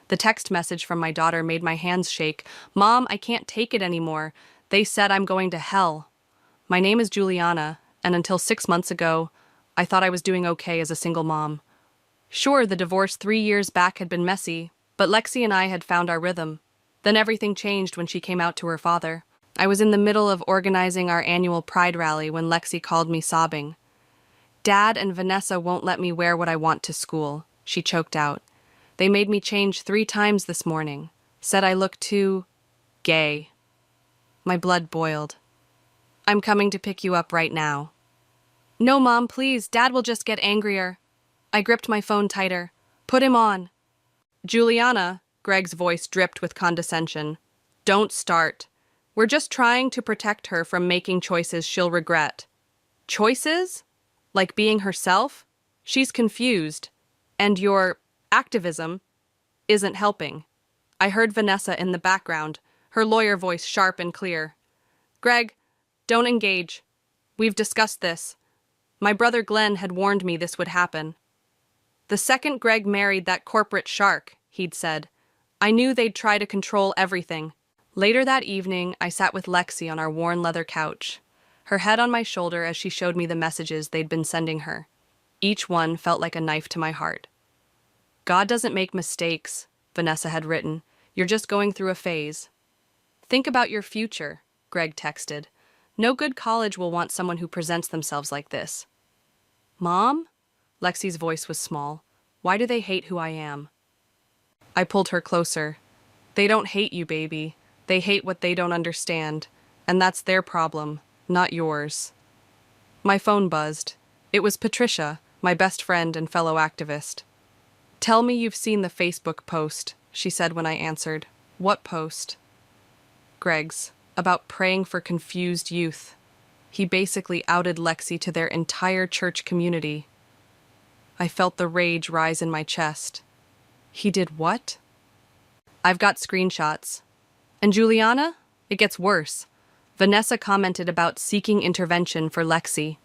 The text message from my daughter made my hands shake. "Mom, I can't take it anymore. They said I'm going to hell." My name is Juliana, and until 6 months ago, I thought I was doing okay as a single mom. Sure, the divorce 3 years back had been messy, but Lexi and I had found our rhythm. Then everything changed when she came out to her father. I was in the middle of organizing our annual Pride rally when Lexi called me sobbing. "Dad and Vanessa won't let me wear what I want to school," she choked out. "They made me change 3 times this morning. Said I look too gay." My blood boiled. "I'm coming to pick you up right now." "No, Mom, please. Dad will just get angrier." I gripped my phone tighter. "Put him on." "Juliana," Greg's voice dripped with condescension. "Don't start. We're just trying to protect her from making choices she'll regret." "Choices? Like being herself?" She's confused. "And your activism isn't helping." I heard Vanessa in the background, her lawyer voice sharp and clear. "Greg, don't engage. We've discussed this. My brother Glenn had warned me this would happen. The second Greg married that corporate shark," he'd said, "I knew they'd try to control everything." Later that evening, I sat with Lexi on our worn leather couch, her head on my shoulder as she showed me the messages they'd been sending her. Each one felt like a knife to my heart. "God doesn't make mistakes," Vanessa had written. "You're just going through a phase." "Think about your future," Greg texted. "No good college will want someone who presents themselves like this." "Mom?" Lexi's voice was small. "Why do they hate who I am?" I pulled her closer. "They don't hate you, baby. They hate what they don't understand. And that's their problem, not yours." My phone buzzed. It was Patricia, my best friend and fellow activist. "Tell me you've seen the Facebook post," she said when I answered. "What post?" "Greg's, about praying for confused youth. He basically outed Lexi to their entire church community." I felt the rage rise in my chest. "He did what?" "I've got screenshots. And Juliana? It gets worse. Vanessa commented about seeking intervention for Lexi."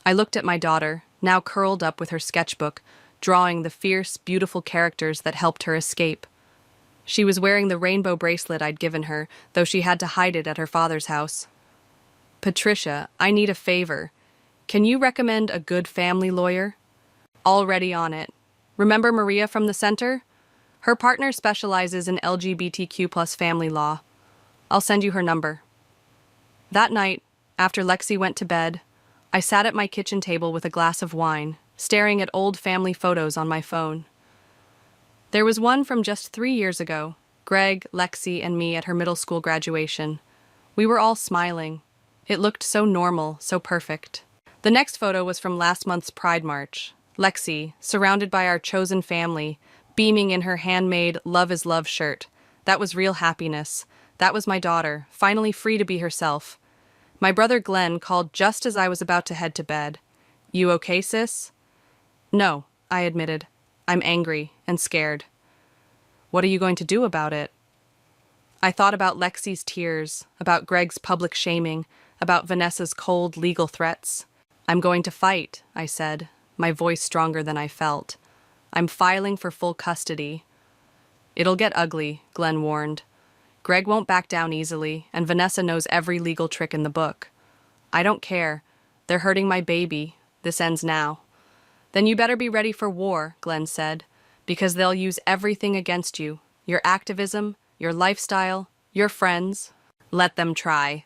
I looked at my daughter, now curled up with her sketchbook, drawing the fierce, beautiful characters that helped her escape. She was wearing the rainbow bracelet I'd given her, though she had to hide it at her father's house. "Patricia, I need a favor. Can you recommend a good family lawyer?" "Already on it. Remember Maria from the center? Her partner specializes in LGBTQ+ family law. I'll send you her number." That night, after Lexi went to bed, I sat at my kitchen table with a glass of wine, staring at old family photos on my phone. There was one from just 3 years ago, Greg, Lexi, and me at her middle school graduation. We were all smiling. It looked so normal, so perfect. The next photo was from last month's Pride March. Lexi, surrounded by our chosen family, beaming in her handmade Love is Love shirt. That was real happiness. That was my daughter, finally free to be herself. My brother Glenn called just as I was about to head to bed. "You okay, sis?" "No," I admitted. "I'm angry and scared." "What are you going to do about it?" I thought about Lexi's tears, about Greg's public shaming, about Vanessa's cold legal threats. "I'm going to fight," I said, my voice stronger than I felt. "I'm filing for full custody." "It'll get ugly," Glenn warned. "Greg won't back down easily, and Vanessa knows every legal trick in the book." "I don't care. They're hurting my baby. This ends now." "Then you better be ready for war," Glenn said, "because they'll use everything against you. Your activism, your lifestyle, your friends. Let them try."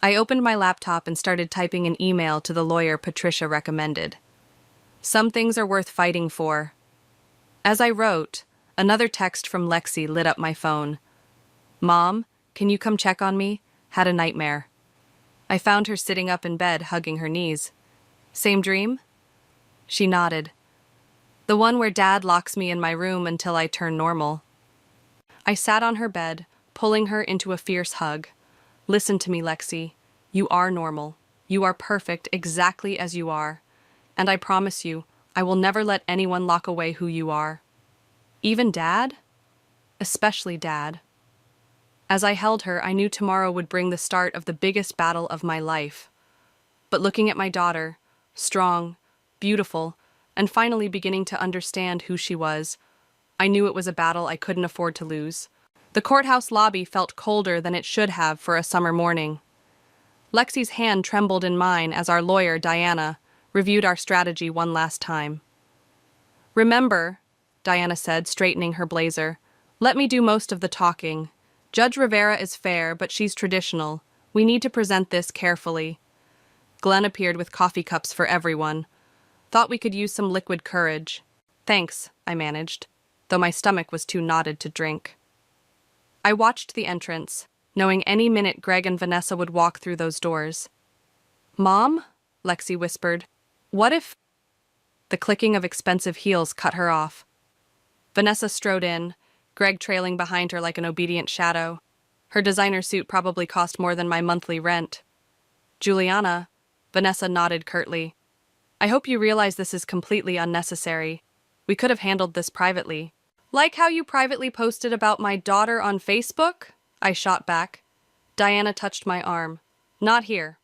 I opened my laptop and started typing an email to the lawyer Patricia recommended. "Some things are worth fighting for." As I wrote, another text from Lexi lit up my phone. "Mom, can you come check on me? Had a nightmare." I found her sitting up in bed, hugging her knees. "Same dream?" She nodded. "The one where Dad locks me in my room until I turn normal." I sat on her bed, pulling her into a fierce hug. "Listen to me, Lexi. You are normal. You are perfect exactly as you are. And I promise you, I will never let anyone lock away who you are. Even Dad? Especially Dad." As I held her, I knew tomorrow would bring the start of the biggest battle of my life. But looking at my daughter, strong, beautiful, and finally beginning to understand who she was, I knew it was a battle I couldn't afford to lose. The courthouse lobby felt colder than it should have for a summer morning. Lexi's hand trembled in mine as our lawyer, Diana, reviewed our strategy one last time. "Remember," Diana said, straightening her blazer, "let me do most of the talking. Judge Rivera is fair, but she's traditional. We need to present this carefully." Glenn appeared with coffee cups for everyone. "Thought we could use some liquid courage." "Thanks," I managed, though my stomach was too knotted to drink. I watched the entrance, knowing any minute Greg and Vanessa would walk through those doors. "Mom?" Lexi whispered. "What if—" The clicking of expensive heels cut her off. Vanessa strode in, Greg trailing behind her like an obedient shadow. Her designer suit probably cost more than my monthly rent. "Juliana," Vanessa nodded curtly. "I hope you realize this is completely unnecessary. We could have handled this privately." "Like how you privately posted about my daughter on Facebook?" I shot back. Diana touched my arm. "Not here."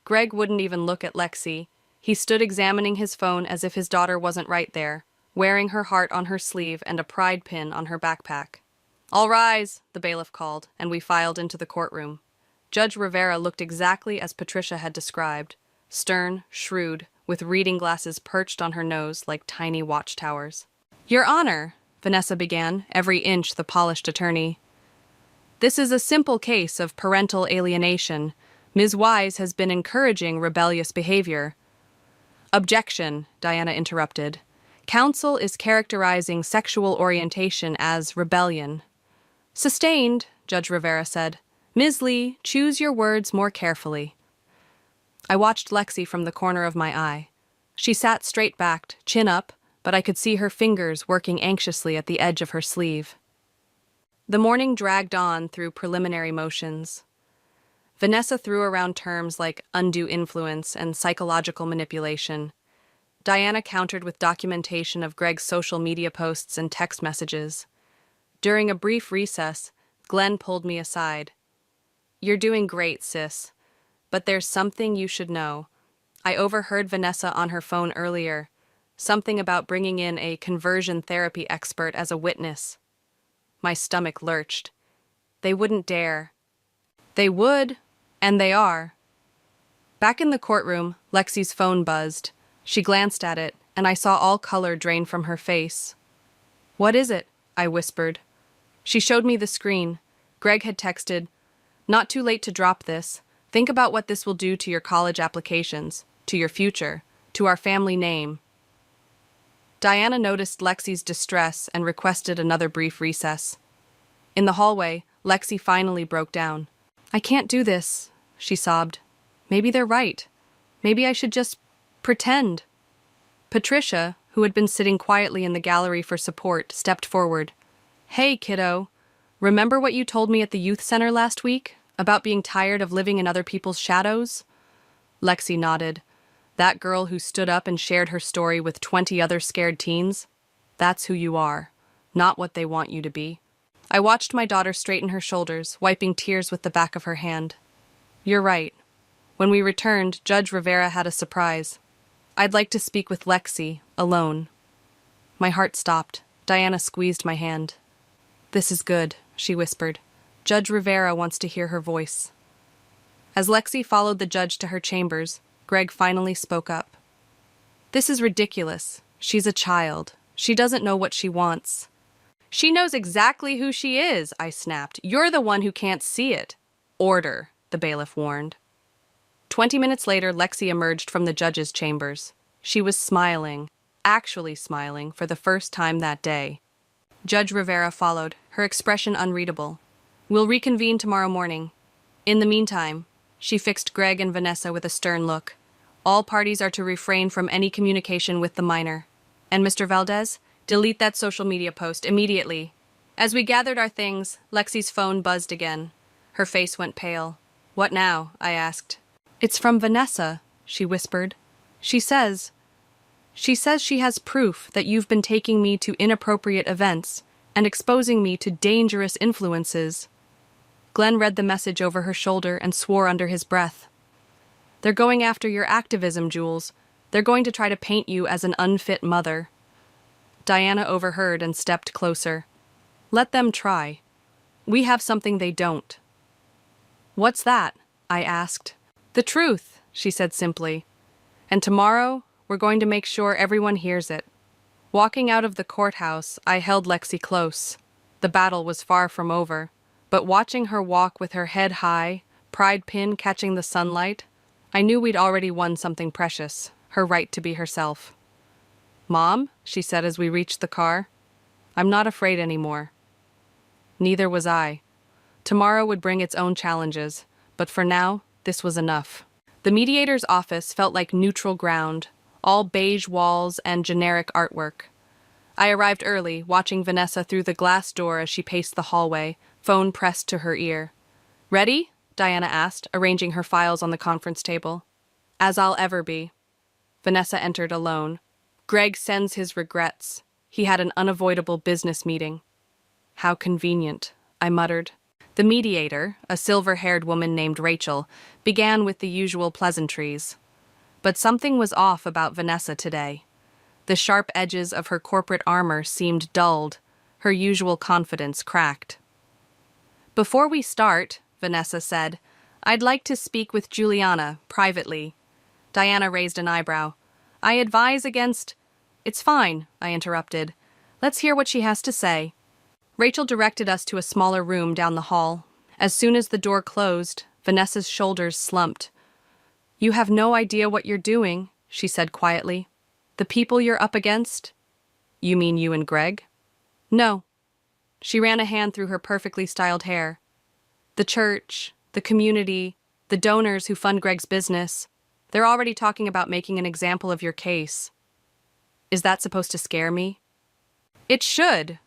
Greg wouldn't even look at Lexi. He stood examining his phone as if his daughter wasn't right there, wearing her heart on her sleeve and a pride pin on her backpack. "All rise," the bailiff called, and we filed into the courtroom. Judge Rivera looked exactly as Patricia had described, stern, shrewd, with reading glasses perched on her nose like tiny watchtowers. "Your Honor," Vanessa began, every inch the polished attorney. "This is a simple case of parental alienation. Ms. Wise has been encouraging rebellious behavior." "Objection," Diana interrupted. "Counsel is characterizing sexual orientation as rebellion." "Sustained," Judge Rivera said. "Ms. Lee, choose your words more carefully." I watched Lexi from the corner of my eye. She sat straight-backed, chin up, but I could see her fingers working anxiously at the edge of her sleeve. The morning dragged on through preliminary motions. Vanessa threw around terms like undue influence and psychological manipulation. Diana countered with documentation of Greg's social media posts and text messages. During a brief recess, Glenn pulled me aside. "You're doing great, sis. But there's something you should know. I overheard Vanessa on her phone earlier. Something about bringing in a conversion therapy expert as a witness." My stomach lurched. They wouldn't dare. They would, and they are. Back in the courtroom, Lexi's phone buzzed. She glanced at it, and I saw all color drain from her face. "What is it?" I whispered. She showed me the screen. Greg had texted, "Not too late to drop this. Think about what this will do to your college applications, to your future, to our family name." Diana noticed Lexi's distress and requested another brief recess. In the hallway, Lexi finally broke down. "I can't do this," she sobbed. "Maybe they're right. Maybe I should just pretend." Patricia, who had been sitting quietly in the gallery for support, stepped forward. "Hey, kiddo. Remember what you told me at the youth center last week? About being tired of living in other people's shadows?" Lexi nodded. "That girl who stood up and shared her story with 20 other scared teens? That's who you are, not what they want you to be." I watched my daughter straighten her shoulders, wiping tears with the back of her hand. "You're right." When we returned, Judge Rivera had a surprise. "I'd like to speak with Lexi, alone." My heart stopped. Diana squeezed my hand. "This is good," she whispered. "Judge Rivera wants to hear her voice." As Lexi followed the judge to her chambers, Greg finally spoke up. "This is ridiculous. She's a child. She doesn't know what she wants." "She knows exactly who she is," I snapped. "You're the one who can't see it." "Order," the bailiff warned. 20 minutes later, Lexi emerged from the judge's chambers. She was smiling, actually smiling, for the first time that day. Judge Rivera followed, her expression unreadable. "We'll reconvene tomorrow morning. In the meantime," she fixed Greg and Vanessa with a stern look, "all parties are to refrain from any communication with the minor. And Mr. Valdez, delete that social media post immediately." As we gathered our things, Lexi's phone buzzed again. Her face went pale. "What now?" I asked. "It's from Vanessa," she whispered. She says she has proof that you've been taking me to inappropriate events and exposing me to dangerous influences." Glenn read the message over her shoulder and swore under his breath. "They're going after your activism, Jules. They're going to try to paint you as an unfit mother." Diana overheard and stepped closer. Let them try. We have something they don't. What's that? I asked. The truth, she said simply. And tomorrow, we're going to make sure everyone hears it. Walking out of the courthouse, I held Lexi close. The battle was far from over, but watching her walk with her head high, pride pin catching the sunlight, I knew we'd already won something precious, her right to be herself. Mom, she said as we reached the car, I'm not afraid anymore. Neither was I. Tomorrow would bring its own challenges, but for now, this was enough. The mediator's office felt like neutral ground, all beige walls and generic artwork. I arrived early, watching Vanessa through the glass door as she paced the hallway, phone pressed to her ear. Ready? Diana asked, arranging her files on the conference table. As I'll ever be. Vanessa entered alone. Greg sends his regrets. He had an unavoidable business meeting. How convenient, I muttered. The mediator, a silver-haired woman named Rachel, began with the usual pleasantries. But something was off about Vanessa today. The sharp edges of her corporate armor seemed dulled, her usual confidence cracked. Before we start, Vanessa said, I'd like to speak with Juliana, privately. Diana raised an eyebrow. I advise against— It's fine, I interrupted. Let's hear what she has to say. Rachel directed us to a smaller room down the hall. As soon as the door closed, Vanessa's shoulders slumped. You have no idea what you're doing, she said quietly. The people you're up against? You mean you and Greg? No. She ran a hand through her perfectly styled hair. The church, the community, the donors who fund Greg's business, they're already talking about making an example of your case. Is that supposed to scare me? It should.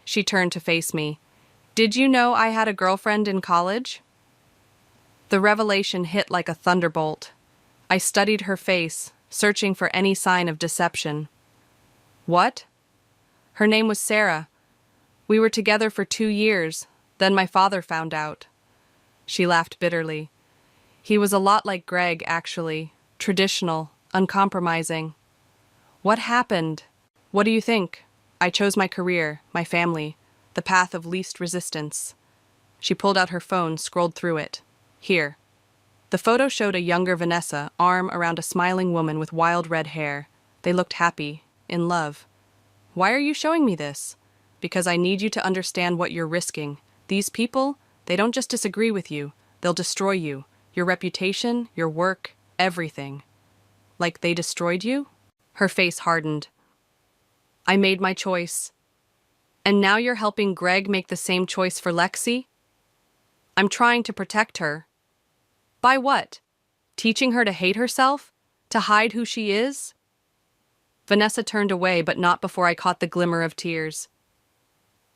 She turned to face me. Did you know I had a girlfriend in college? The revelation hit like a thunderbolt. I studied her face, searching for any sign of deception. What? Her name was Sarah. We were together for 2 years, then my father found out. She laughed bitterly. He was a lot like Greg, actually. Traditional, uncompromising. What happened? What do you think? I chose my career, my family, the path of least resistance. She pulled out her phone, scrolled through it. Here. The photo showed a younger Vanessa, arm around a smiling woman with wild red hair. They looked happy, in love. Why are you showing me this? Because I need you to understand what you're risking. These people, they don't just disagree with you. They'll destroy you. Your reputation, your work, everything. Like they destroyed you? Her face hardened. I made my choice. And now you're helping Greg make the same choice for Lexi? I'm trying to protect her. By what? Teaching her to hate herself? To hide who she is? Vanessa turned away, but not before I caught the glimmer of tears.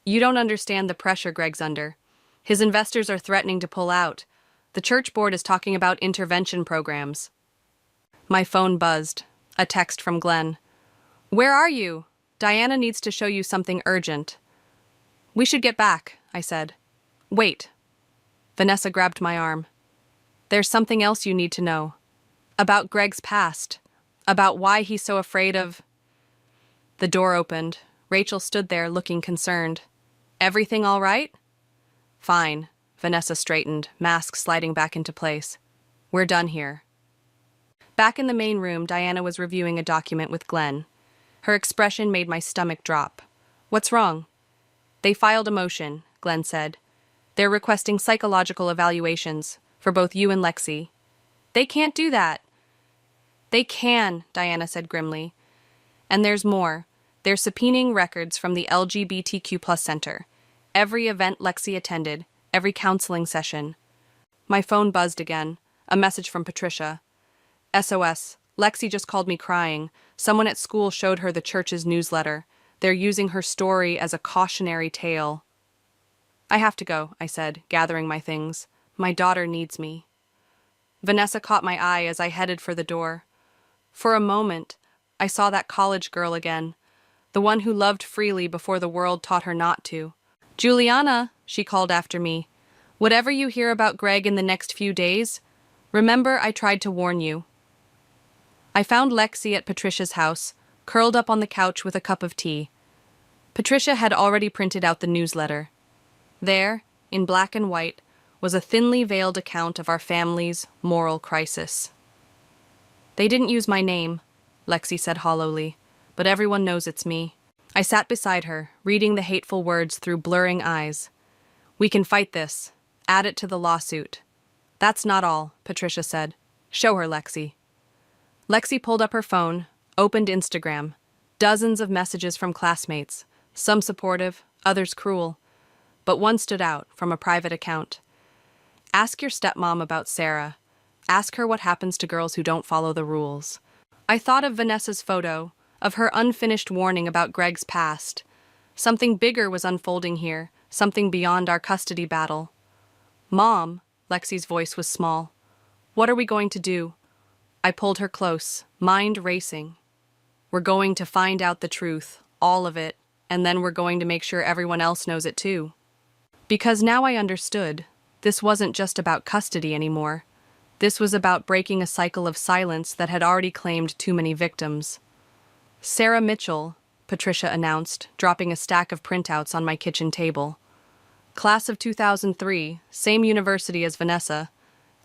You don't understand the pressure Greg's under. His investors are threatening to pull out. The church board is talking about intervention programs. My phone buzzed. A text from Glenn. Where are you? Diana needs to show you something urgent. We should get back, I said. Wait. Vanessa grabbed my arm. There's something else you need to know. About Greg's past. About why he's so afraid of— The door opened. Rachel stood there looking concerned. Everything all right? Fine. Vanessa straightened, mask sliding back into place. We're done here. Back in the main room, Diana was reviewing a document with Glenn. Her expression made my stomach drop. What's wrong? They filed a motion, Glenn said. They're requesting psychological evaluations for both you and Lexi. They can't do that. They can, Diana said grimly. And there's more. They're subpoenaing records from the LGBTQ+ Center. Every event Lexi attended, every counseling session. My phone buzzed again. A message from Patricia. SOS. Lexi just called me crying. Someone at school showed her the church's newsletter. They're using her story as a cautionary tale. I have to go, I said, gathering my things. My daughter needs me. Vanessa caught my eye as I headed for the door. For a moment, I saw that college girl again, the one who loved freely before the world taught her not to. Juliana, she called after me. Whatever you hear about Greg in the next few days, remember I tried to warn you. I found Lexi at Patricia's house, curled up on the couch with a cup of tea. Patricia had already printed out the newsletter. There, in black and white, was a thinly veiled account of our family's moral crisis. "They didn't use my name," Lexi said hollowly, "but everyone knows it's me." I sat beside her, reading the hateful words through blurring eyes. "We can fight this. Add it to the lawsuit." "That's not all," Patricia said. "Show her, Lexi." Lexi pulled up her phone, opened Instagram. Dozens of messages from classmates, some supportive, others cruel. But one stood out from a private account. "Ask your stepmom about Sarah. Ask her what happens to girls who don't follow the rules." I thought of Vanessa's photo, of her unfinished warning about Greg's past. Something bigger was unfolding here, something beyond our custody battle. "Mom," Lexi's voice was small. "What are we going to do?" I pulled her close, mind racing. "We're going to find out the truth, all of it, and then we're going to make sure everyone else knows it too." Because now I understood, this wasn't just about custody anymore. This was about breaking a cycle of silence that had already claimed too many victims. "Sarah Mitchell," Patricia announced, dropping a stack of printouts on my kitchen table. "Class of 2003, same university as Vanessa.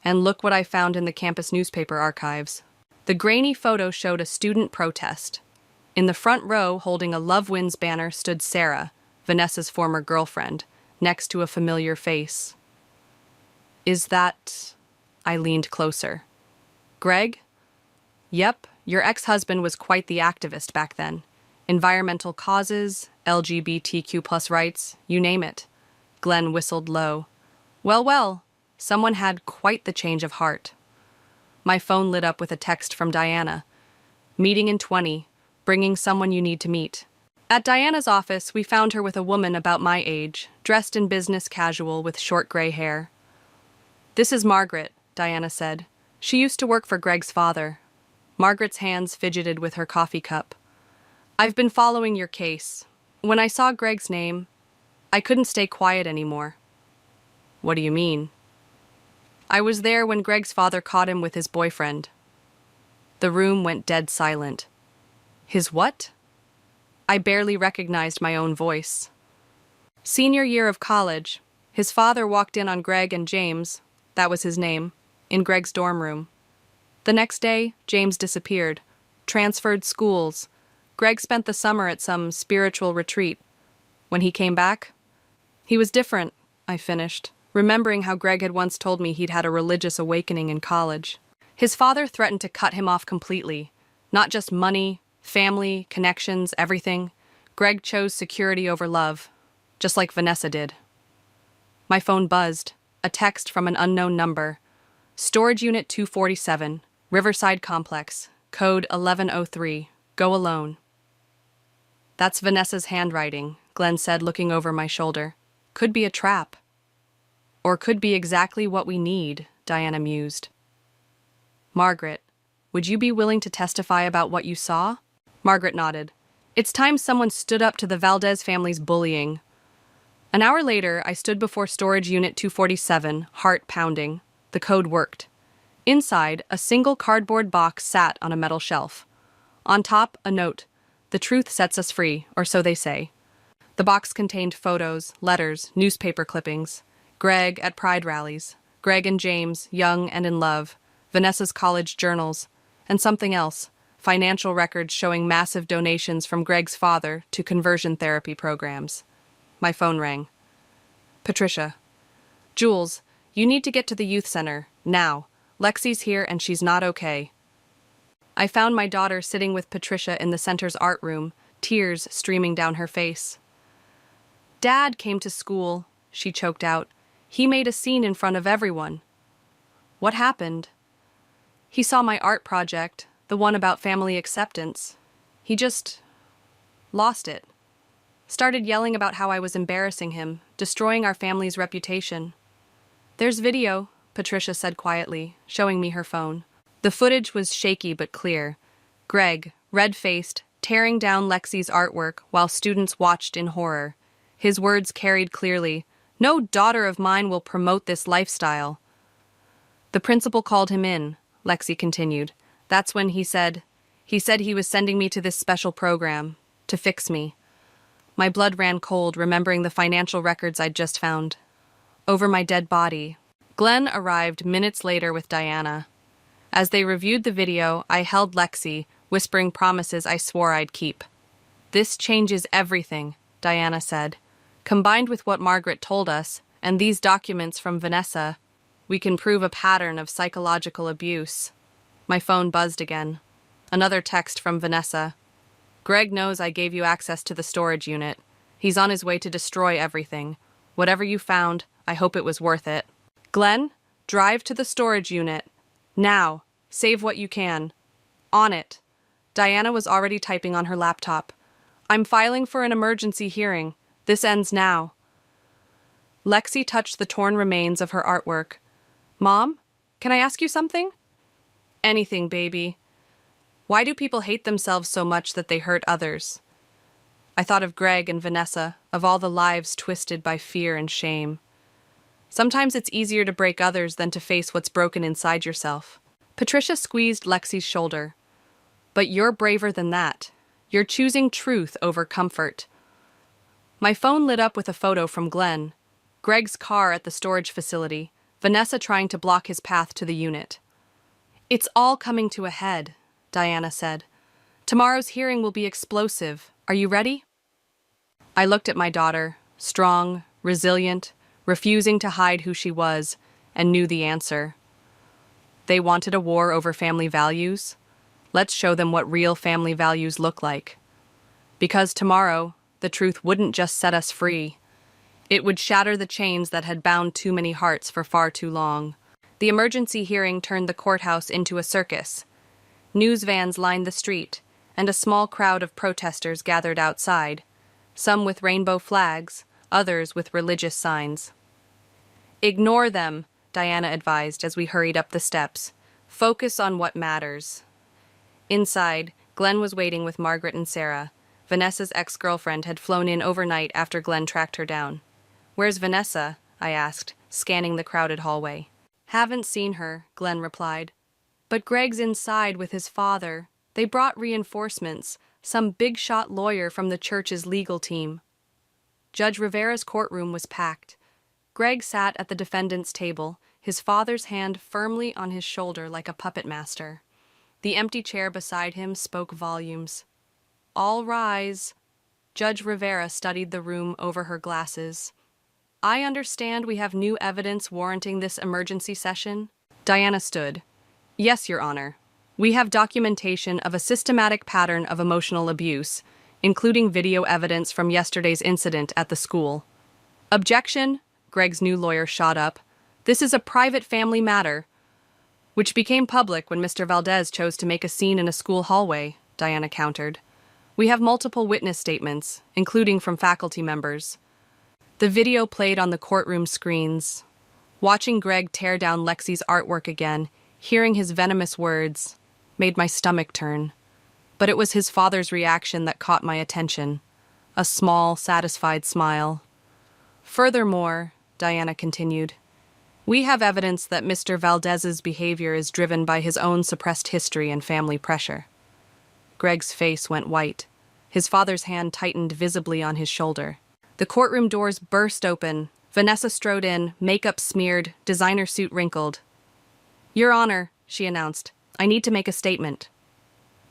And look what I found in the campus newspaper archives." The grainy photo showed a student protest. In the front row, holding a Love Wins banner, stood Sarah, Vanessa's former girlfriend, next to a familiar face. "Is that—" I leaned closer. "Greg?" "Yep, your ex-husband was quite the activist back then. Environmental causes, LGBTQ+ rights, you name it." Glenn whistled low. Well, well, someone had quite the change of heart." My phone lit up with a text from Diana. "Meeting in 20, bringing someone you need to meet." At Diana's office, we found her with a woman about my age, dressed in business casual with short gray hair. "This is Margaret," Diana said. "She used to work for Greg's father." Margaret's hands fidgeted with her coffee cup. "I've been following your case. When I saw Greg's name, I couldn't stay quiet anymore." "What do you mean?" "I was there when Greg's father caught him with his boyfriend." The room went dead silent. "His what?" I barely recognized my own voice. "Senior year of college, his father walked in on Greg and James, that was his name, in Greg's dorm room. The next day, James disappeared, transferred schools. Greg spent the summer at some spiritual retreat. When he came back, he was different," I finished, remembering how Greg had once told me he'd had a religious awakening in college. "His father threatened to cut him off completely. Not just money, family, connections, everything. Greg chose security over love, just like Vanessa did." My phone buzzed, a text from an unknown number. "Storage Unit 247, Riverside Complex, code 1103, go alone." "That's Vanessa's handwriting," Glenn said, looking over my shoulder. "Could be a trap." "Or could be exactly what we need," Diana mused. "Margaret, would you be willing to testify about what you saw?" Margaret nodded. "It's time someone stood up to the Valdez family's bullying." An hour later, I stood before Storage Unit 247, heart pounding. The code worked. Inside, a single cardboard box sat on a metal shelf. On top, a note. "The truth sets us free, or so they say." The box contained photos, letters, newspaper clippings. Greg at pride rallies. Greg and James, young and in love. Vanessa's college journals. And something else. Financial records showing massive donations from Greg's father to conversion therapy programs. My phone rang. "Patricia." "Jules, you need to get to the youth center, now. Lexi's here and she's not okay." I found my daughter sitting with Patricia in the center's art room, tears streaming down her face. "Dad came to school," she choked out. "He made a scene in front of everyone." "What happened?" "He saw my art project, the one about family acceptance. He just lost it. Started yelling about how I was embarrassing him, destroying our family's reputation." "There's video," Patricia said quietly, showing me her phone. The footage was shaky but clear. Greg, red-faced, tearing down Lexi's artwork while students watched in horror. His words carried clearly, "No daughter of mine will promote this lifestyle." "The principal called him in," Lexi continued. "That's when he said he was sending me to this special program, to fix me." My blood ran cold, remembering the financial records I'd just found. Over my dead body. Glenn arrived minutes later with Diana. As they reviewed the video, I held Lexi, whispering promises I swore I'd keep. "This changes everything," Diana said. "Combined with what Margaret told us, and these documents from Vanessa, we can prove a pattern of psychological abuse." My phone buzzed again. Another text from Vanessa. "Greg knows I gave you access to the storage unit. He's on his way to destroy everything. Whatever you found, I hope it was worth it. Glenn, drive to the storage unit. Now, save what you can. On it." Diana was already typing on her laptop. "I'm filing for an emergency hearing. This ends now." Lexi touched the torn remains of her artwork. "Mom, can I ask you something?" "Anything, baby." "Why do people hate themselves so much that they hurt others?" I thought of Greg and Vanessa, of all the lives twisted by fear and shame. Sometimes it's easier to break others than to face what's broken inside yourself. Patricia squeezed Lexi's shoulder. "But you're braver than that. You're choosing truth over comfort." My phone lit up with a photo from Glenn. Greg's car at the storage facility, Vanessa trying to block his path to the unit. "It's all coming to a head," Diana said. "Tomorrow's hearing will be explosive. Are you ready?" I looked at my daughter, strong, resilient, refusing to hide who she was, and knew the answer. They wanted a war over family values? Let's show them what real family values look like. Because tomorrow, the truth wouldn't just set us free. It would shatter the chains that had bound too many hearts for far too long. The emergency hearing turned the courthouse into a circus. News vans lined the street, and a small crowd of protesters gathered outside, some with rainbow flags, others with religious signs. "Ignore them," Diana advised as we hurried up the steps. "Focus on what matters." Inside, Glenn was waiting with Margaret and Sarah. Vanessa's ex-girlfriend had flown in overnight after Glenn tracked her down. "Where's Vanessa?" I asked, scanning the crowded hallway. "Haven't seen her," Glenn replied. "But Greg's inside with his father. They brought reinforcements, some big-shot lawyer from the church's legal team." Judge Rivera's courtroom was packed. Greg sat at the defendant's table, his father's hand firmly on his shoulder like a puppet master. The empty chair beside him spoke volumes. "All rise." Judge Rivera studied the room over her glasses. "I understand we have new evidence warranting this emergency session?" Diana stood. "Yes, Your Honor. We have documentation of a systematic pattern of emotional abuse, including video evidence from yesterday's incident at the school." "Objection," Greg's new lawyer shot up. "This is a private family matter," which became public when Mr. Valdez chose to make a scene in a school hallway, Diana countered. "We have multiple witness statements, including from faculty members." The video played on the courtroom screens. Watching Greg tear down Lexi's artwork again, hearing his venomous words, made my stomach turn. But it was his father's reaction that caught my attention. A small, satisfied smile. "Furthermore," Diana continued, "we have evidence that Mr. Valdez's behavior is driven by his own suppressed history and family pressure." Greg's face went white. His father's hand tightened visibly on his shoulder. The courtroom doors burst open. Vanessa strode in, makeup smeared, designer suit wrinkled. "Your Honor," she announced, "I need to make a statement."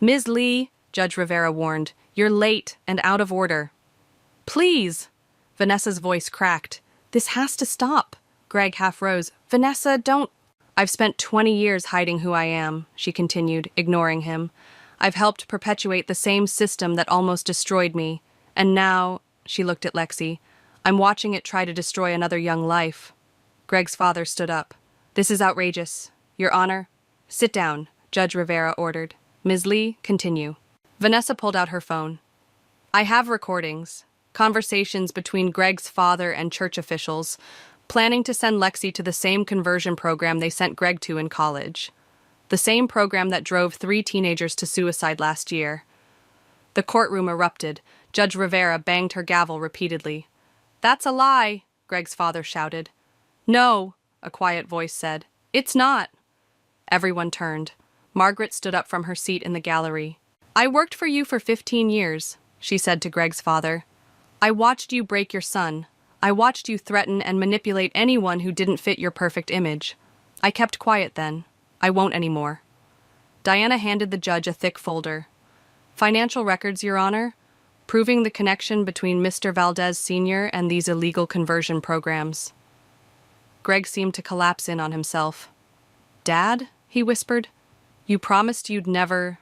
"Ms. Lee," Judge Rivera warned, "you're late and out of order." "Please!" Vanessa's voice cracked. "This has to stop." Greg half rose. "Vanessa, don't—" "I've spent 20 years hiding who I am," she continued, ignoring him. "I've helped perpetuate the same system that almost destroyed me. And now," she looked at Lexi, "I'm watching it try to destroy another young life." Greg's father stood up. "This is outrageous. Your Honor." "Sit down," Judge Rivera ordered. "Ms. Lee, continue." Vanessa pulled out her phone. "I have recordings, conversations between Greg's father and church officials, planning to send Lexi to the same conversion program they sent Greg to in college. The same program that drove 3 teenagers to suicide last year." The courtroom erupted. Judge Rivera banged her gavel repeatedly. "That's a lie," Greg's father shouted. "No," a quiet voice said. "It's not." Everyone turned. Margaret stood up from her seat in the gallery. "I worked for you for 15 years, she said to Greg's father. I watched you break your son. I watched you threaten and manipulate anyone who didn't fit your perfect image. I kept quiet then. I won't anymore. Diana handed the judge a thick folder. Financial records, Your Honor, proving the connection between Mr. Valdez Sr. and these illegal conversion programs. Greg seemed to collapse in on himself. Dad? He whispered. You promised you'd never...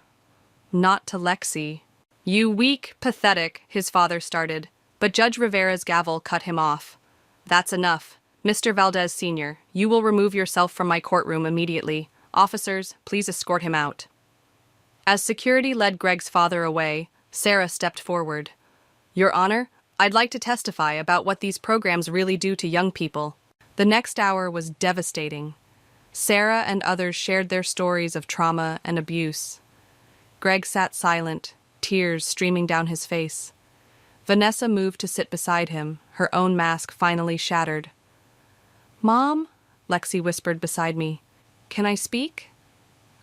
Not to Lexi. You weak, pathetic, his father started, but Judge Rivera's gavel cut him off. That's enough. Mr. Valdez Sr., you will remove yourself from my courtroom immediately. Officers, please escort him out. As security led Greg's father away, Sarah stepped forward. Your Honor, I'd like to testify about what these programs really do to young people. The next hour was devastating. Sarah and others shared their stories of trauma and abuse. Greg sat silent, tears streaming down his face. Vanessa moved to sit beside him, her own mask finally shattered. Mom? Lexi whispered beside me. Can I speak?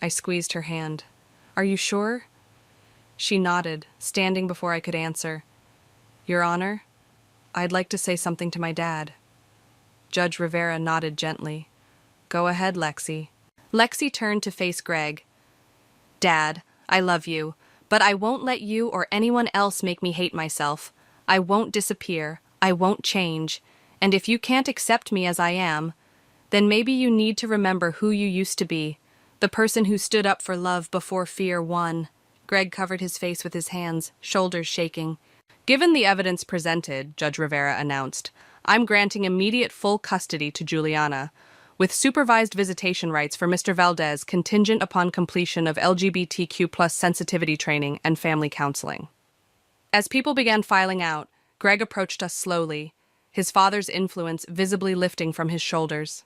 I squeezed her hand. Are you sure? She nodded, standing before I could answer. Your Honor, I'd like to say something to my dad. Judge Rivera nodded gently. Go ahead, Lexi. Lexi turned to face Greg. Dad, I love you, but I won't let you or anyone else make me hate myself. I won't disappear. I won't change. And if you can't accept me as I am, then maybe you need to remember who you used to be, the person who stood up for love before fear won. Greg covered his face with his hands, shoulders shaking. Given the evidence presented, Judge Rivera announced, I'm granting immediate full custody to Juliana, with supervised visitation rights for Mr. Valdez contingent upon completion of LGBTQ+ sensitivity training and family counseling. As people began filing out, Greg approached us slowly, his father's influence visibly lifting from his shoulders.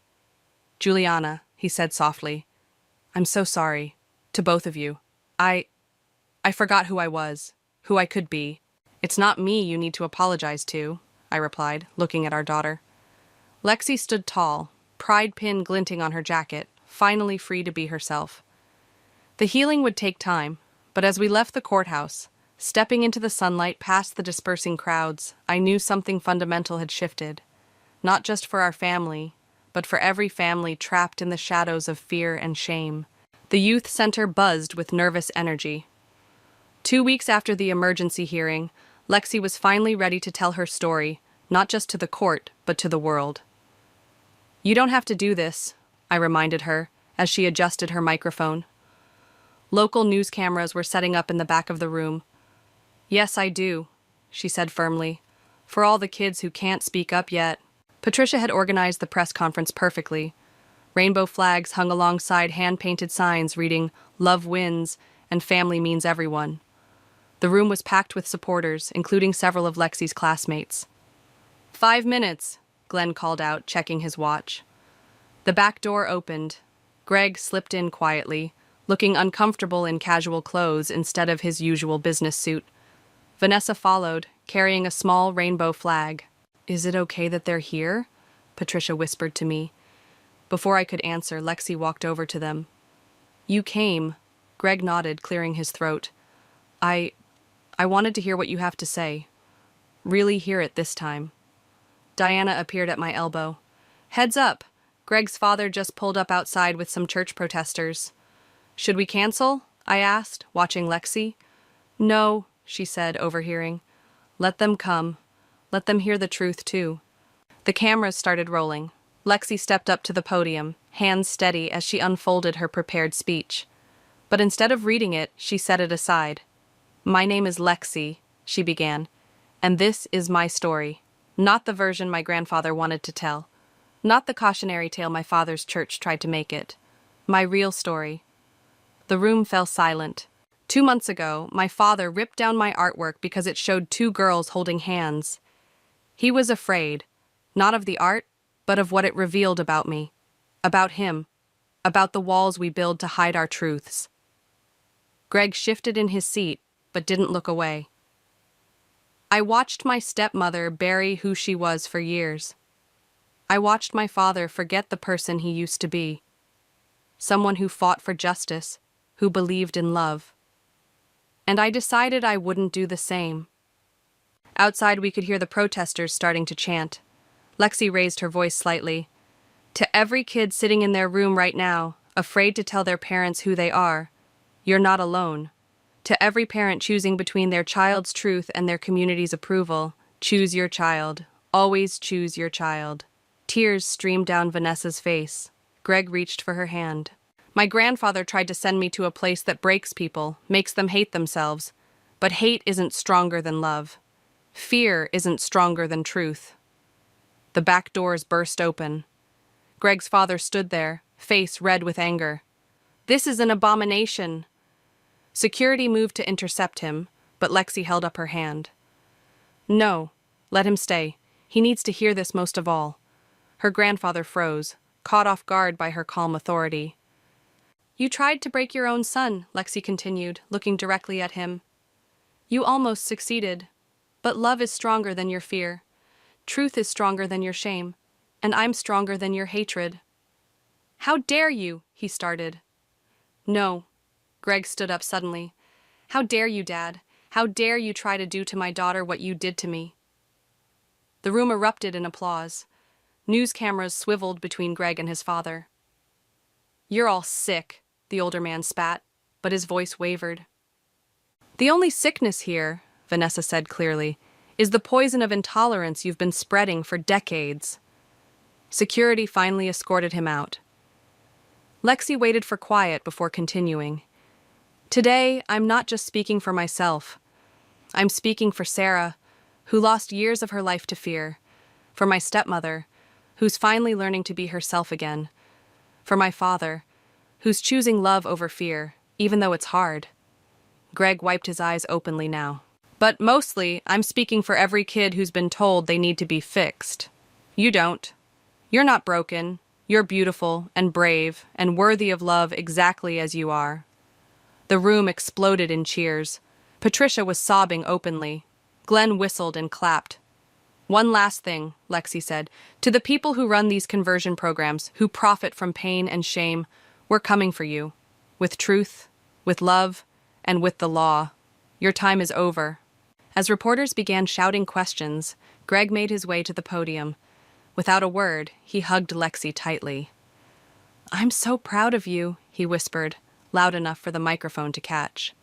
Juliana, he said softly, I'm so sorry. To both of you. I forgot who I was, who I could be. It's not me you need to apologize to, I replied, looking at our daughter. Lexi stood tall, pride pin glinting on her jacket, finally free to be herself. The healing would take time, but as we left the courthouse, stepping into the sunlight past the dispersing crowds, I knew something fundamental had shifted. Not just for our family, but for every family trapped in the shadows of fear and shame. The youth center buzzed with nervous energy. 2 weeks after the emergency hearing, Lexi was finally ready to tell her story, not just to the court, but to the world. You don't have to do this, I reminded her, as she adjusted her microphone. Local news cameras were setting up in the back of the room. Yes, I do, she said firmly. For all the kids who can't speak up yet. Patricia had organized the press conference perfectly. Rainbow flags hung alongside hand-painted signs reading, Love wins, and family means everyone. The room was packed with supporters, including several of Lexi's classmates. 5 minutes, Glenn called out, checking his watch. The back door opened. Greg slipped in quietly, looking uncomfortable in casual clothes instead of his usual business suit. Vanessa followed, carrying a small rainbow flag. Is it okay that they're here? Patricia whispered to me. Before I could answer, Lexi walked over to them. You came. Greg nodded, clearing his throat. I wanted to hear what you have to say. Really hear it this time. Diana appeared at my elbow. Heads up! Greg's father just pulled up outside with some church protesters. Should we cancel? I asked, watching Lexi. No, she said, overhearing. Let them come. Let them hear the truth, too. The cameras started rolling. Lexi stepped up to the podium, hands steady as she unfolded her prepared speech. But instead of reading it, she set it aside. My name is Lexi, she began, and this is my story. Not the version my grandfather wanted to tell. Not the cautionary tale my father's church tried to make it. My real story. The room fell silent. 2 months ago, my father ripped down my artwork because it showed 2 girls holding hands. He was afraid, not of the art, but of what it revealed about me, about him, about the walls we build to hide our truths. Greg shifted in his seat, but didn't look away. I watched my stepmother bury who she was for years. I watched my father forget the person he used to be. Someone who fought for justice, who believed in love. And I decided I wouldn't do the same. Outside, we could hear the protesters starting to chant. Lexi raised her voice slightly. To every kid sitting in their room right now, afraid to tell their parents who they are, you're not alone. To every parent choosing between their child's truth and their community's approval, choose your child. Always choose your child. Tears streamed down Vanessa's face. Greg reached for her hand. My grandfather tried to send me to a place that breaks people, makes them hate themselves. But hate isn't stronger than love. Fear isn't stronger than truth. The back doors burst open. Greg's father stood there, face red with anger. This is an abomination. Security moved to intercept him, but Lexi held up her hand. No, let him stay. He needs to hear this most of all. Her grandfather froze, caught off guard by her calm authority. You tried to break your own son, Lexi continued, looking directly at him. You almost succeeded. But love is stronger than your fear. Truth is stronger than your shame. And I'm stronger than your hatred. How dare you, he started. No. Greg stood up suddenly. How dare you, Dad? How dare you try to do to my daughter what you did to me? The room erupted in applause. News cameras swiveled between Greg and his father. You're all sick, the older man spat, but his voice wavered. The only sickness here, Vanessa said clearly, is the poison of intolerance you've been spreading for decades. Security finally escorted him out. Lexi waited for quiet before continuing. Today, I'm not just speaking for myself. I'm speaking for Sarah, who lost years of her life to fear, for my stepmother, who's finally learning to be herself again, for my father, who's choosing love over fear, even though it's hard. Greg wiped his eyes openly now. But mostly, I'm speaking for every kid who's been told they need to be fixed. You don't. You're not broken. You're beautiful and brave and worthy of love exactly as you are. The room exploded in cheers. Patricia was sobbing openly. Glenn whistled and clapped. One last thing, Lexi said. To the people who run these conversion programs, who profit from pain and shame, we're coming for you. With truth, with love, and with the law. Your time is over. As reporters began shouting questions, Greg made his way to the podium. Without a word, he hugged Lexi tightly. I'm so proud of you, he whispered, loud enough for the microphone to catch.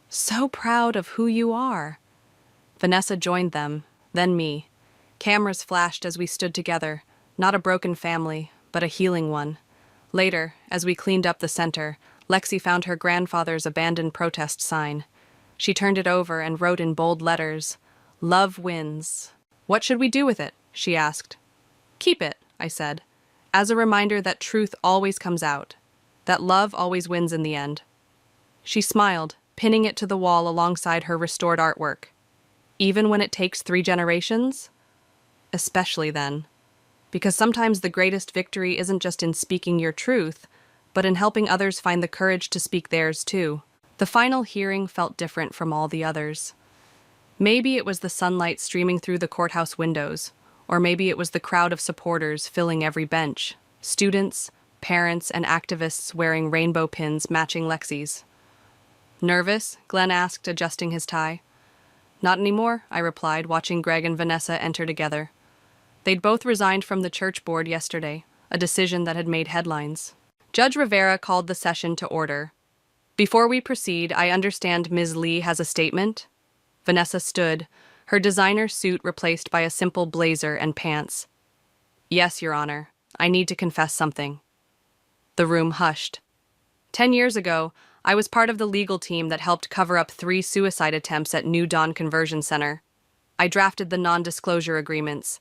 So proud of who you are. Vanessa joined them, then me. Cameras flashed as we stood together, not a broken family, but a healing one. Later, as we cleaned up the center, Lexi found her grandfather's abandoned protest sign. She turned it over and wrote in bold letters, Love wins. What should we do with it? She asked. Keep it, I said, as a reminder that truth always comes out, that love always wins in the end. She smiled, pinning it to the wall alongside her restored artwork. Even when it takes 3 generations? Especially then. Because sometimes the greatest victory isn't just in speaking your truth, but in helping others find the courage to speak theirs too. The final hearing felt different from all the others. Maybe it was the sunlight streaming through the courthouse windows, or maybe it was the crowd of supporters filling every bench, students, parents, and activists wearing rainbow pins matching Lexi's. Nervous? Glenn asked, adjusting his tie. Not anymore, I replied, watching Greg and Vanessa enter together. They'd both resigned from the church board yesterday, a decision that had made headlines. Judge Rivera called the session to order. Before we proceed, I understand Ms. Lee has a statement? Vanessa stood, her designer suit replaced by a simple blazer and pants. Yes, Your Honor. I need to confess something. The room hushed. 10 years ago, I was part of the legal team that helped cover up 3 suicide attempts at New Dawn Conversion Center. I drafted the non-disclosure agreements.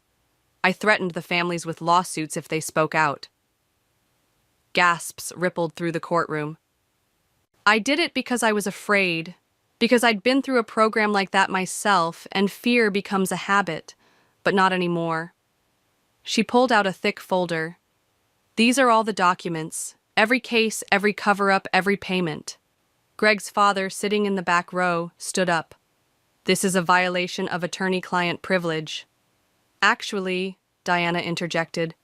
I threatened the families with lawsuits if they spoke out. Gasps rippled through the courtroom. I did it because I was afraid, because I'd been through a program like that myself, and fear becomes a habit, but not anymore. She pulled out a thick folder. These are all the documents, every case, every cover-up, every payment. Greg's father, sitting in the back row, stood up. This is a violation of attorney-client privilege. Actually, Diana interjected,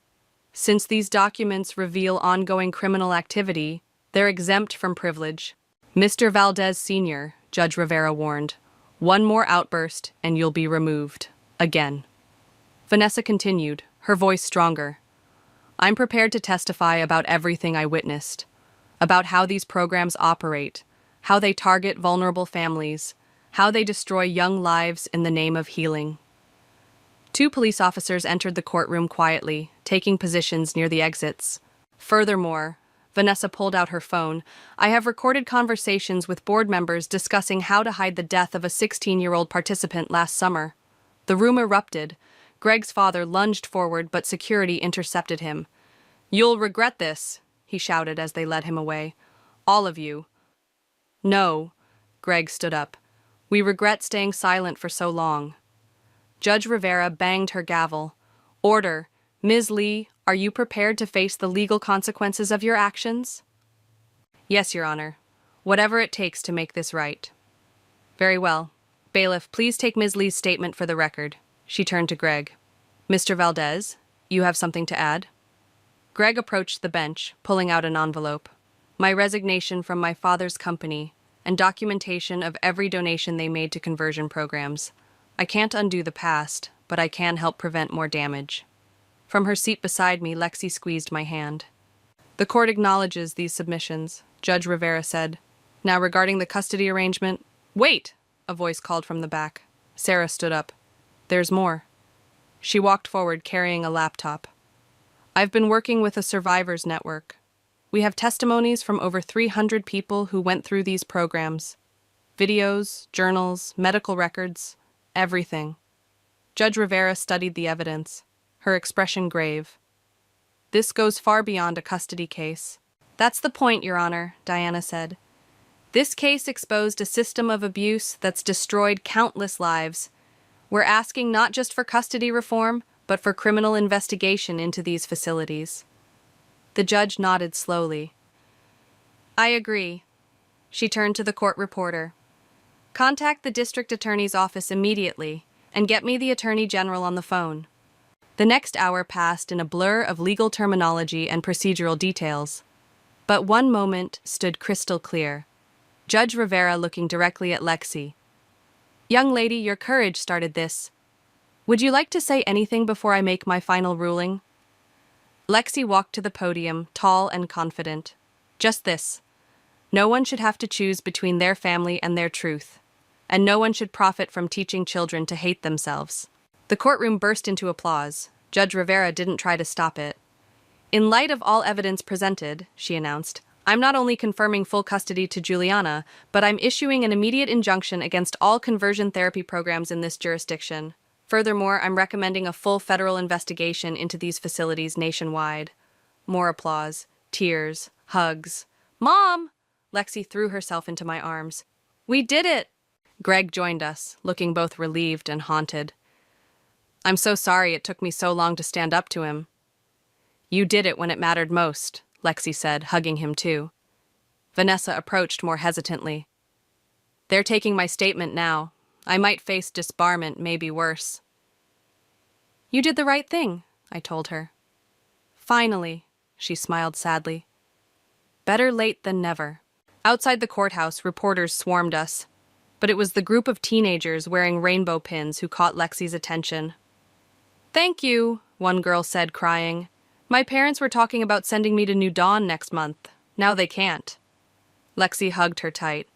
since these documents reveal ongoing criminal activity, they're exempt from privilege. Mr. Valdez Sr., Judge Rivera warned, One more outburst, and you'll be removed. Again. Vanessa continued, her voice stronger. I'm prepared to testify about everything I witnessed, about how these programs operate, how they target vulnerable families, how they destroy young lives in the name of healing. 2 police officers entered the courtroom quietly, taking positions near the exits. Furthermore, Vanessa pulled out her phone. I have recorded conversations with board members discussing how to hide the death of a 16-year-old participant last summer. The room erupted. Greg's father lunged forward, but security intercepted him. You'll regret this, he shouted as they led him away. All of you. No, Greg stood up. We regret staying silent for so long. Judge Rivera banged her gavel. Order. Ms. Lee, are you prepared to face the legal consequences of your actions? Yes, Your Honor. Whatever it takes to make this right. Very well. Bailiff, please take Ms. Lee's statement for the record. She turned to Greg. Mr. Valdez, you have something to add? Greg approached the bench, pulling out an envelope. My resignation from my father's company and documentation of every donation they made to conversion programs. I can't undo the past, but I can help prevent more damage. From her seat beside me, Lexi squeezed my hand. The court acknowledges these submissions, Judge Rivera said. Now regarding the custody arrangement— Wait! A voice called from the back. Sarah stood up. There's more. She walked forward carrying a laptop. I've been working with a survivors network. We have testimonies from over 300 people who went through these programs. Videos, journals, medical records, everything. Judge Rivera studied the evidence, her expression grave. This goes far beyond a custody case. That's the point, Your Honor, Diana said. This case exposed a system of abuse that's destroyed countless lives. We're asking not just for custody reform, but for criminal investigation into these facilities. The judge nodded slowly. I agree. She turned to the court reporter. Contact the district attorney's office immediately and get me the attorney general on the phone. The next hour passed in a blur of legal terminology and procedural details. But one moment stood crystal clear. Judge Rivera looking directly at Lexi. Young lady, your courage started this. Would you like to say anything before I make my final ruling? Lexi walked to the podium, tall and confident. Just this. No one should have to choose between their family and their truth. And no one should profit from teaching children to hate themselves. The courtroom burst into applause. Judge Rivera didn't try to stop it. In light of all evidence presented, she announced, I'm not only confirming full custody to Juliana, but I'm issuing an immediate injunction against all conversion therapy programs in this jurisdiction. Furthermore, I'm recommending a full federal investigation into these facilities nationwide. More applause, tears, hugs. Mom! Lexi threw herself into my arms. We did it! Greg joined us, looking both relieved and haunted. I'm so sorry it took me so long to stand up to him. You did it when it mattered most, Lexi said, hugging him too. Vanessa approached more hesitantly. They're taking my statement now. I might face disbarment, maybe worse. You did the right thing, I told her. Finally, she smiled sadly. Better late than never. Outside the courthouse, reporters swarmed us. But it was the group of teenagers wearing rainbow pins who caught Lexi's attention. Thank you, one girl said, crying. My parents were talking about sending me to New Dawn next month. Now they can't. Lexi hugged her tight.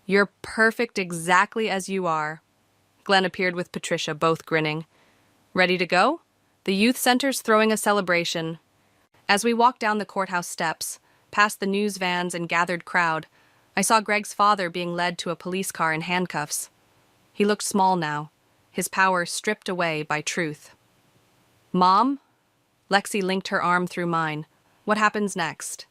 You're perfect exactly as you are. Glenn appeared with Patricia, both grinning. Ready to go? The youth center's throwing a celebration. As we walked down the courthouse steps, past the news vans and gathered crowd, I saw Greg's father being led to a police car in handcuffs. He looked small now, his power stripped away by truth. Mom? Lexi linked her arm through mine. What happens next?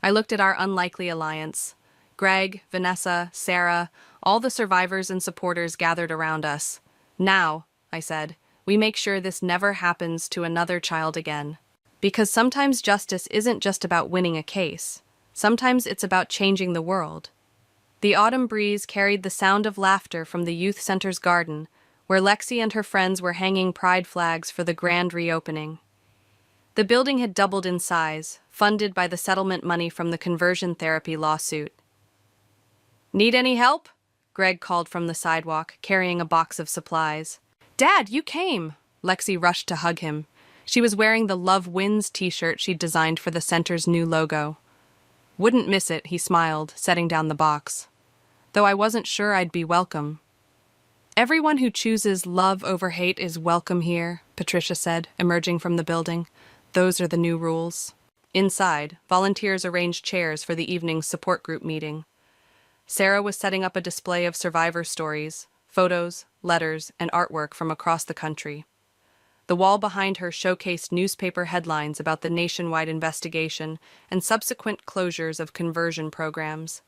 I looked at our unlikely alliance. Greg, Vanessa, Sarah, all the survivors and supporters gathered around us. Now, I said, we make sure this never happens to another child again. Because sometimes justice isn't just about winning a case. Sometimes it's about changing the world. The autumn breeze carried the sound of laughter from the youth center's garden, where Lexi and her friends were hanging pride flags for the grand reopening. The building had doubled in size, funded by the settlement money from the conversion therapy lawsuit. Need any help? Greg called from the sidewalk, carrying a box of supplies. Dad, you came! Lexi rushed to hug him. She was wearing the Love Wins t-shirt she'd designed for the center's new logo. Wouldn't miss it, he smiled, setting down the box. Though I wasn't sure I'd be welcome. Everyone who chooses love over hate is welcome here, Patricia said, emerging from the building. Those are the new rules. Inside, volunteers arranged chairs for the evening's support group meeting. Sarah was setting up a display of survivor stories, photos, letters, and artwork from across the country. The wall behind her showcased newspaper headlines about the nationwide investigation and subsequent closures of conversion programs.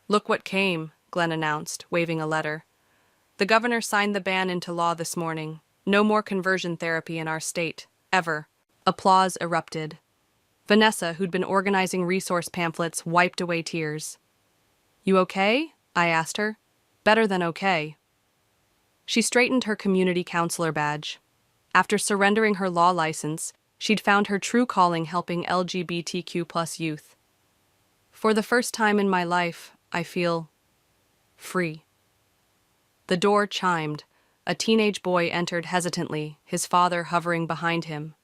Look what came, Glenn announced, waving a letter. The governor signed the ban into law this morning. No more conversion therapy in our state, ever. Applause erupted. Vanessa, who'd been organizing resource pamphlets, wiped away tears. You okay? I asked her. Better than okay. She straightened her community counselor badge. After surrendering her law license, she'd found her true calling helping LGBTQ+ youth. For the first time in my life, I feel free. The door chimed. A teenage boy entered hesitantly, his father hovering behind him.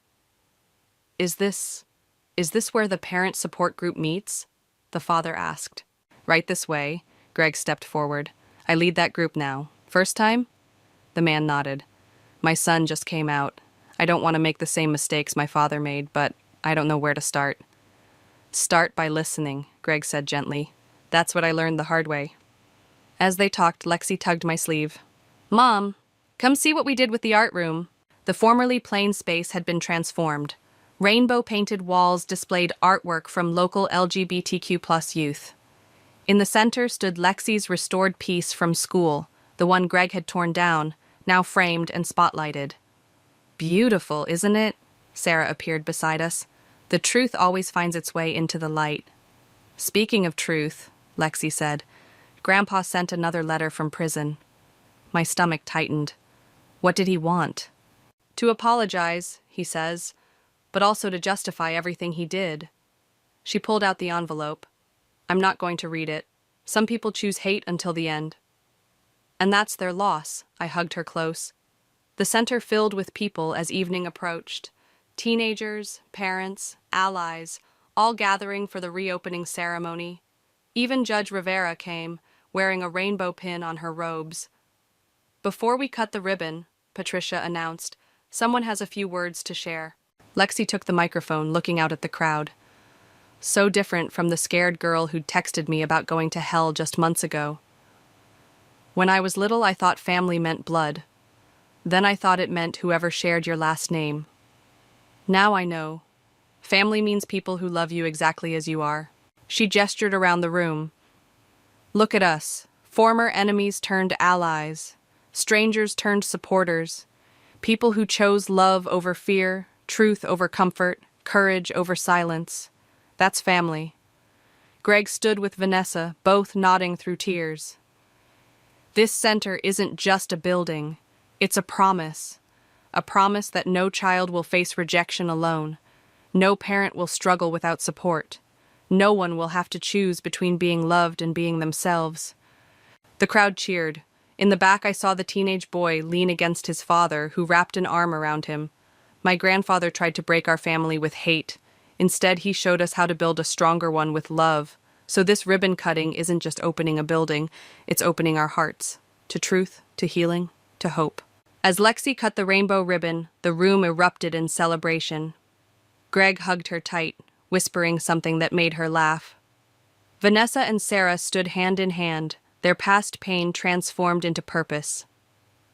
Is this where the parent support group meets? The father asked. Right this way. Greg stepped forward. I lead that group now. First time? The man nodded. My son just came out. I don't want to make the same mistakes my father made, but I don't know where to start. Start by listening, Greg said gently. That's what I learned the hard way. As they talked, Lexi tugged my sleeve. Mom, come see what we did with the art room. The formerly plain space had been transformed. Rainbow-painted walls displayed artwork from local LGBTQ+ youth. In the center stood Lexi's restored piece from school, the one Greg had torn down, now framed and spotlighted. Beautiful, isn't it? Sarah appeared beside us. The truth always finds its way into the light. Speaking of truth, Lexi said, Grandpa sent another letter from prison. My stomach tightened. What did he want? To apologize, he says, but also to justify everything he did. She pulled out the envelope. I'm not going to read it. Some people choose hate until the end. And that's their loss, I hugged her close. The center filled with people as evening approached. Teenagers, parents, allies, all gathering for the reopening ceremony. Even Judge Rivera came, wearing a rainbow pin on her robes. Before we cut the ribbon, Patricia announced, someone has a few words to share. Lexi took the microphone, looking out at the crowd. So different from the scared girl who'd texted me about going to hell just months ago. When I was little, I thought family meant blood. Then I thought it meant whoever shared your last name. Now I know. Family means people who love you exactly as you are. She gestured around the room. Look at us. Former enemies turned allies. Strangers turned supporters. People who chose love over fear, truth over comfort, courage over silence. That's family. Greg stood with Vanessa, both nodding through tears. This center isn't just a building. It's a promise. A promise that no child will face rejection alone. No parent will struggle without support. No one will have to choose between being loved and being themselves. The crowd cheered. In the back, I saw the teenage boy lean against his father, who wrapped an arm around him. My grandfather tried to break our family with hate. Instead, he showed us how to build a stronger one with love. So this ribbon cutting isn't just opening a building, it's opening our hearts. To truth, to healing, to hope. As Lexi cut the rainbow ribbon, the room erupted in celebration. Greg hugged her tight, whispering something that made her laugh. Vanessa and Sarah stood hand in hand, their past pain transformed into purpose.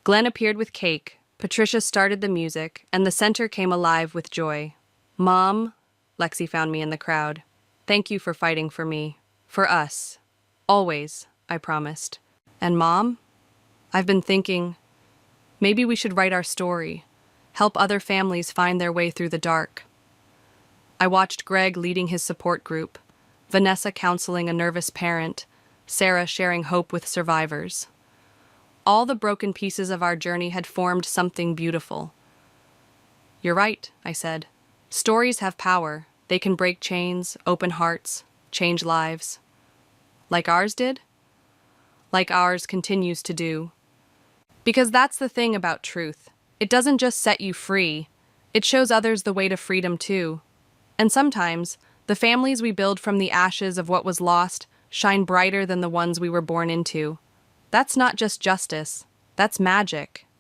Glenn appeared with cake, Patricia started the music, and the center came alive with joy. Mom, Lexi found me in the crowd. Thank you for fighting for me. For us. Always, I promised. And Mom? I've been thinking, maybe we should write our story, help other families find their way through the dark. I watched Greg leading his support group, Vanessa counseling a nervous parent, Sarah sharing hope with survivors. All the broken pieces of our journey had formed something beautiful. You're right, I said. Stories have power. They can break chains, open hearts, change lives. Like ours did? like ours continues to do. Because that's the thing about truth. It doesn't just set you free, it shows others the way to freedom too. And sometimes, the families we build from the ashes of what was lost shine brighter than the ones we were born into. That's not just justice, that's magic.